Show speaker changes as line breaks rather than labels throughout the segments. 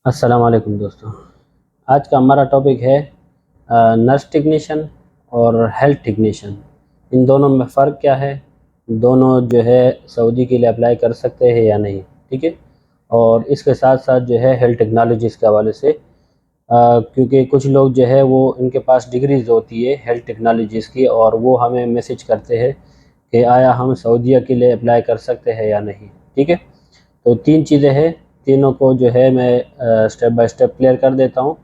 अस्सलाम वालेकुम दोस्तों। आज का हमारा टॉपिक है नर्स टेक्नीशियन और हेल्थ टेक्नीशियन। इन दोनों में फ़र्क क्या है, दोनों जो है सऊदी के लिए अप्लाई कर सकते हैं या नहीं, ठीक है। और इसके साथ साथ जो है हेल्थ टेक्नोलॉजीज़ के हवाले से, क्योंकि कुछ लोग जो है वो इनके पास डिग्रीज़ होती है हेल्थ टेक्नोलॉजीज़ की, और वो हमें मैसेज करते हैं कि आया हम सऊदीया के लिए अप्लाई कर सकते हैं या नहीं, ठीक है। तो तीन चीज़ें हैं, तीनों को जो है मैं स्टेप बाय स्टेप क्लियर कर देता हूँ।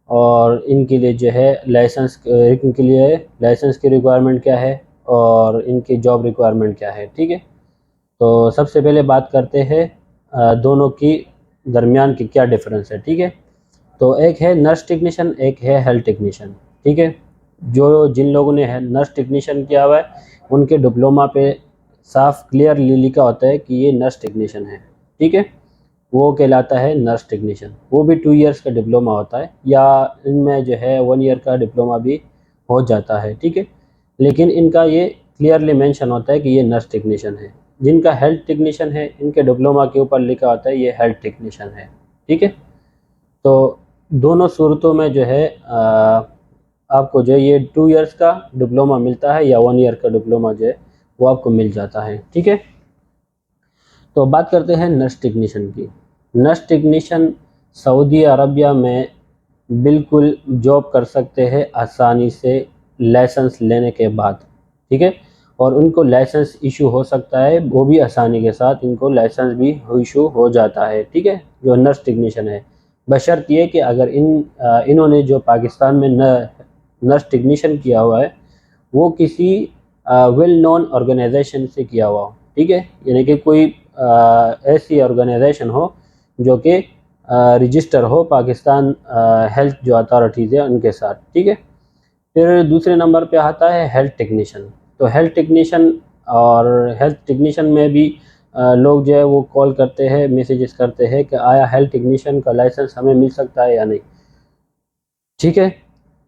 और इनके लिए जो है लाइसेंस, इनके लिए लाइसेंस की रिक्वायरमेंट क्या है और इनकी जॉब रिक्वायरमेंट क्या है, ठीक है। तो सबसे पहले बात करते हैं दोनों की दरमियान की क्या डिफरेंस है, ठीक है। तो एक है नर्स टेक्नीशियन, एक है हेल्थ टेक्नीशियन, ठीक है। जिन लोगों ने नर्स टेक्नीशियन किया हुआ है उनके डिप्लोमा पे साफ क्लियरली लिखा होता है कि ये नर्स टेक्नीशियन है, ठीक है। वो कहलाता है नर्स टेक्नीशियन। वो भी 2 इयर्स का डिप्लोमा होता है, या इनमें जो है 1 ईयर का डिप्लोमा भी हो जाता है, ठीक है। लेकिन इनका ये क्लियरली मेंशन होता है कि ये नर्स टेक्नीशियन है। जिनका हेल्थ टेक्नीशियन है इनके डिप्लोमा के ऊपर लिखा होता है ये हेल्थ टेक्नीशियन है, ठीक है। तो दोनों सूरतों में जो है आपको जो है ये 2 इयर्स का डिप्लोमा मिलता है, या 1 ईयर का डिप्लोमा जो है वो आपको मिल जाता है, ठीक है। तो बात करते हैं नर्स टेक्नीशियन की। नर्स टेक्नीशियन सऊदी अरबिया में बिल्कुल जॉब कर सकते हैं आसानी से लाइसेंस लेने के बाद, ठीक है। और उनको लाइसेंस इशू हो सकता है, वो भी आसानी के साथ इनको लाइसेंस भी इशू हो जाता है, ठीक है, जो नर्स टेक्नीशियन है। बशर्त ये कि अगर इन्होंने जो पाकिस्तान में नर्स टेक्नीशियन किया हुआ है वो किसी वेल नोन ऑर्गेनाइजेशन से किया हुआ हो, ठीक है। यानी कि कोई ऐसी ऑर्गेनाइजेशन हो जो कि रजिस्टर हो पाकिस्तान हेल्थ जो अथॉरिटीज़ है उनके साथ, ठीक है। फिर दूसरे नंबर पे आता है हेल्थ टेक्नीशियन। तो हेल्थ टेक्नीशियन और हेल्थ टेक्नीशियन में भी लोग जो है वो कॉल करते हैं, मैसेजेस करते हैं कि आया हेल्थ टेक्नीशियन का लाइसेंस हमें मिल सकता है या नहीं, ठीक है।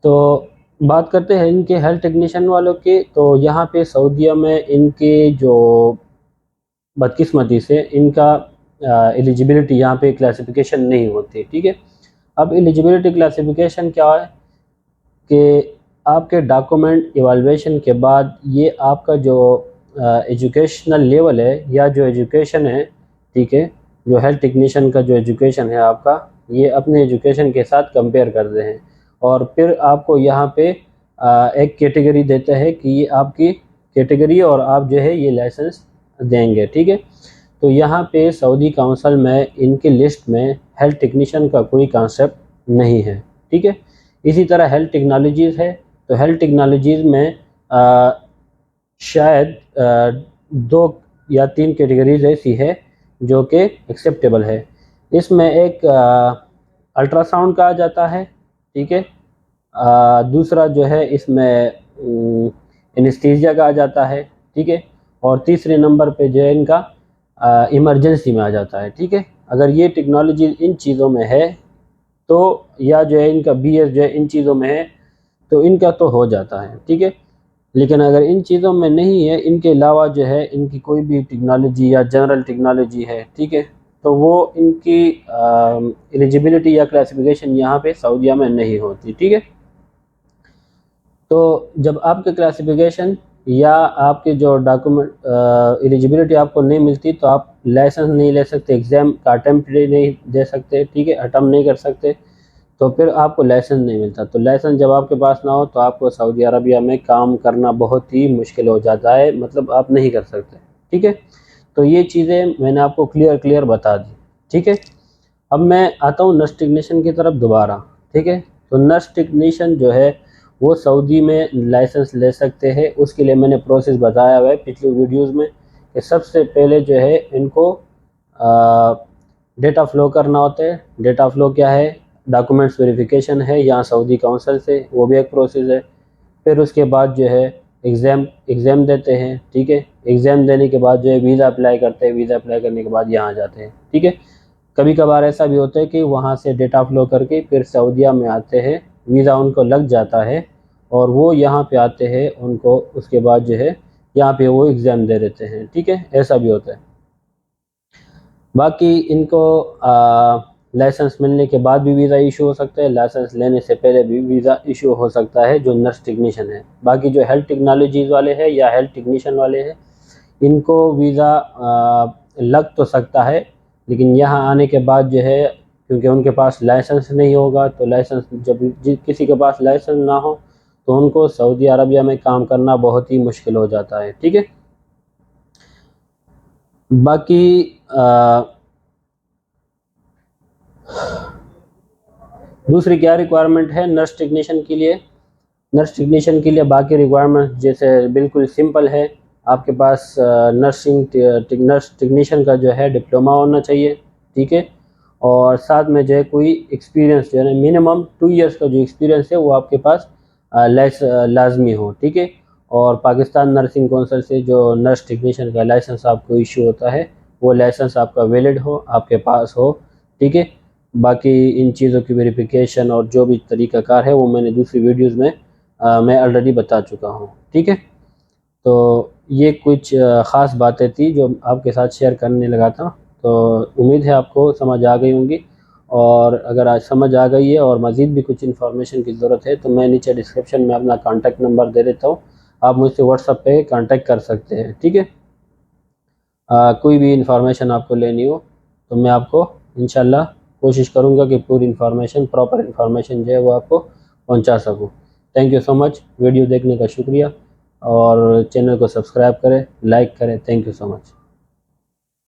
तो बात करते हैं इनके हेल्थ टेक्नीशियन वालों की। तो यहाँ पे सऊदीया में इनके जो बदकिस्मती से इनका एलिजिबिलिटी यहाँ पे क्लासिफिकेशन नहीं होती, ठीक है। अब एलिजिबिलिटी क्लासिफिकेशन क्या है कि आपके डॉक्यूमेंट इवैल्यूएशन के बाद ये आपका जो एजुकेशनल लेवल है या जो एजुकेशन है, ठीक है, जो हेल्थ टेक्नीशियन का जो एजुकेशन है आपका, ये अपने एजुकेशन के साथ कंपेयर करते हैं और फिर आपको यहाँ पे एक कैटेगरी देते हैं कि ये आपकी कैटेगरी और आप जो है ये लाइसेंस देंगे, ठीक है। तो यहाँ पे सऊदी काउंसिल में इनकी लिस्ट में हेल्थ टेक्नीशियन का कोई कॉन्सेप्ट नहीं है, ठीक है। इसी तरह हेल्थ टेक्नोलॉजीज़ है। तो हेल्थ टेक्नोलॉजीज़ में शायद 2 या 3 कैटेगरीज ऐसी है जो कि एक्सेप्टेबल है। इसमें एक अल्ट्रासाउंड कहा जाता है, ठीक है। दूसरा जो है इसमें एनेस्थीसिया कहा जाता है, ठीक है। और तीसरे नंबर पे जो है इनका इमरजेंसी में आ जाता है, ठीक है। अगर ये टेक्नोलॉजी इन चीज़ों में है तो, या जो है इनका बीएस जो है इन चीज़ों में है तो इनका तो हो जाता है, ठीक है। लेकिन अगर इन चीज़ों में नहीं है, इनके अलावा जो है इनकी कोई भी टेक्नोलॉजी या जनरल टेक्नोलॉजी है, ठीक है, तो वो इनकी एलिजिबिलिटी या क्लासिफिकेशन यहाँ पे सऊदीया में नहीं होती, ठीक है। तो जब आपके क्लासिफिकेशन या आपके जो डॉक्यूमेंट एलिजिबिलिटी आपको नहीं मिलती तो आप लाइसेंस नहीं ले सकते, एग्ज़ाम का अटेम्प्ट नहीं दे सकते, ठीक है, अटेम्प्ट नहीं कर सकते, तो फिर आपको लाइसेंस नहीं मिलता। तो लाइसेंस जब आपके पास ना हो तो आपको सऊदी अरबिया में काम करना बहुत ही मुश्किल हो जाता है, मतलब आप नहीं कर सकते, ठीक है। तो ये चीज़ें मैंने आपको क्लियर बता दी, ठीक है। अब मैं आता हूँ नर्स टेक्नीशियन की तरफ दोबारा, ठीक है। तो नर्स टेक्नीशियन जो है वो सऊदी में लाइसेंस ले सकते हैं। उसके लिए मैंने प्रोसेस बताया हुआ है पिछली वीडियोज़ में कि सबसे पहले जो है इनको डेटा फ़्लो करना होता है। डेटा फ़्लो क्या है? डॉक्यूमेंट्स वेरिफिकेशन है यहाँ सऊदी काउंसिल से, वो भी एक प्रोसेस है। फिर उसके बाद जो है एग्ज़ाम देते हैं, ठीक है। एग्ज़ाम देने के बाद जो है वीज़ा अप्लाई करते हैं, वीज़ा अप्लाई करने के बाद यहाँ जाते हैं, ठीक है। कभी कभार ऐसा भी होता है कि वहाँ से डेटा फ़्लो करके फिर सऊदीया में आते हैं, वीज़ा उनको लग जाता है और वो यहाँ पे आते हैं, उनको उसके बाद जो है यहाँ पे वो एग्ज़ाम दे देते हैं, ठीक है, ऐसा भी होता है। बाकी इनको लाइसेंस मिलने के बाद भी वीज़ा इशू हो सकता है, लाइसेंस लेने से पहले भी वीज़ा इशू हो सकता है जो नर्स टेक्नीशियन है। बाकी जो हेल्थ टेक्नोलॉजीज़ वाले हैं या हेल्थ टेक्नीशियन वाले हैं, इनको वीज़ा लग तो सकता है, लेकिन यहाँ आने के बाद जो है, क्योंकि उनके पास लाइसेंस नहीं होगा, तो लाइसेंस जब किसी के पास लाइसेंस ना हो तो उनको सऊदी अरबिया में काम करना बहुत ही मुश्किल हो जाता है। ठीक है। बाकी दूसरी क्या रिक्वायरमेंट है नर्स टेक्नीशियन के लिए? नर्स टेक्नीशियन के लिए बाकी रिक्वायरमेंट जैसे बिल्कुल सिंपल है। आपके पास नर्स टेक्नीशियन का जो है डिप्लोमा होना चाहिए। ठीक है। और साथ में जो है कोई एक्सपीरियंस जो है मिनिमम 2 इयर्स का जो एक्सपीरियंस है वो आपके पास लाजमी हो। ठीक है। और पाकिस्तान नर्सिंग कौंसिल से जो नर्स टेक्नीशियन का लाइसेंस आपको इशू होता है, वो लाइसेंस आपका वैलिड हो, आपके पास हो। ठीक है। बाकी इन चीज़ों की वेरिफिकेशन और जो भी तरीक़ाकार है वो मैंने दूसरी वीडियोज़ में मैं ऑलरेडी बता चुका हूँ। ठीक है। तो ये कुछ ख़ास बातें थी जो आपके साथ शेयर करने लगा था। तो उम्मीद है आपको समझ आ गई होंगी, और अगर आज समझ आ गई है और मज़ीद भी कुछ इन्फॉर्मेशन की ज़रूरत है तो मैं नीचे डिस्क्रिप्शन में अपना कॉन्टैक्ट नंबर दे देता हूँ, आप मुझसे व्हाट्सएप पे कॉन्टैक्ट कर सकते हैं। ठीक है। कोई भी इन्फॉर्मेशन आपको लेनी हो तो मैं आपको इंशाल्लाह कोशिश करूँगा कि पूरी इन्फॉर्मेशन, प्रॉपर इन्फॉर्मेशन जो है वो आपको पहुँचा सकूँ। Thank you so much. Video देखने का शुक्रिया, और चैनल को सब्सक्राइब करें, लाइक करें। Thank you so much.